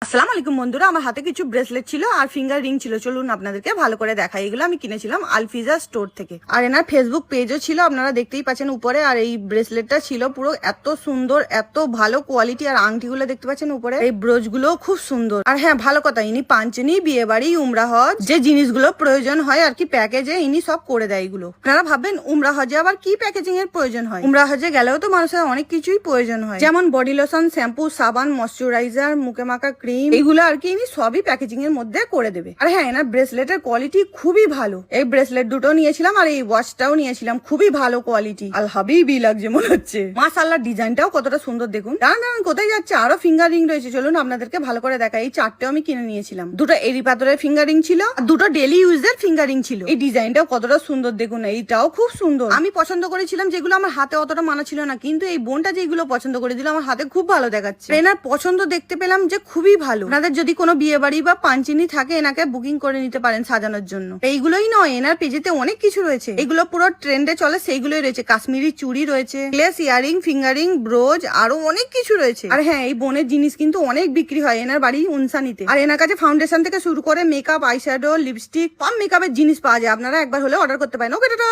আসসালামু আলাইকুম বন্ধুরা, আমার হাতে কিছু ব্রেসলেট ছিল আর ফিঙ্গার রিং ছিল। চলুন আপনাদেরকে ভালো করে দেখাই। এগুলো আমি কিনেছিলাম আলফিজা স্টোর থেকে। আর এনার ফেসবুক পেজও ছিল, আপনারা দেখতেই পাচ্ছেন উপরে। আর এই ব্রেসলেটটা ছিল পুরো এত সুন্দর, এত ভালো কোয়ালিটি। আর আংটিগুলো দেখতে পাচ্ছেন উপরে, এই ব্রোচ গুলো খুব সুন্দর। আর হ্যাঁ, ভালো কথা, ইনি পাঞ্চেনি, বিয়ে বাড়ি, উমরা হজ, যে জিনিসগুলো প্রয়োজন হয় আর কি প্যাকেজে ইনি সব করে দেয় এগুলো। আপনারা ভাববেন উমরা হজে আবার কি প্যাকেজিং এর প্রয়োজন হয়? উমরা হজে গেলেও তো মানুষের অনেক কিছুই প্রয়োজন হয়, যেমন বডি লোশন, শ্যাম্পু, সাবান, ময়শ্চারাইজার, মুখে মাখা ক্রিম, এইগুলো আর কি ইনি সবই প্যাকেজিং এর মধ্যে করে দেবে। আর হ্যাঁ, এনার ব্রেসলেটের কোয়ালিটি খুবই ভালো। এই ব্রেসলেট দুটো নিয়েছিলাম আর এই ওয়াচটাও নিয়েছিলাম, খুবই ভালো কোয়ালিটি। আল হাবিবি লাগছে মনে হচ্ছে। মাশাআল্লাহ, ডিজাইনটাও কতটা সুন্দর দেখুন। দাঁড়ান দাঁড়ান, কোথায় যাচ্ছে? আরো ফিঙ্গার রিং রয়েছে, চলুন আপনাদেরকে ভালো করে দেখাই। এই চারটেও আমি কিনে নিয়েছিলাম। দুটো এরি পাথরের ফিঙ্গার রিং ছিল আর দুটো ডেলি ইউজের ফিঙ্গার রিং ছিল। এই ডিজাইনটাও কতটা সুন্দর দেখুন, এইটাও খুব সুন্দর। আমি পছন্দ করেছিলাম যেগুলো আমার হাতে অতটা মানা ছিল না, কিন্তু এই বোনটা যেগুলো পছন্দ করে দিল আমার হাতে খুব ভালো দেখাচ্ছে। এনার পছন্দ দেখতে পেলাম যে খুবই ভালো। আপনাদের যদি কোনো বিয়ে বাড়ি বা পাঞ্চিনি থাকে, এনাকে বুকিং করে নিতে পারেন সাজানোর জন্য। এইগুলোই নয়, এনার পেজেতে অনেক কিছু রয়েছে। এগুলো পুরো ট্রেন্ডে চলে, সেইগুলোই রয়েছে। কাশ্মীরি চুড়ি রয়েছে, গ্লেস ইয়ারিং, ফিঙ্গারিং, ব্রোজ, আরো অনেক কিছু রয়েছে। আর হ্যাঁ, এই বোনের জিনিস কিন্তু অনেক বিক্রি হয়। এনার বাড়ি উনসানিতে। আর এনার কাছে ফাউন্ডেশন থেকে শুরু করে মেকআপ, আইশ্যাডো, লিপস্টিক, সব মেকআপের জিনিস পাওয়া যায়। আপনারা একবার হলে অর্ডার করতে পারেন। ওকে টাটা।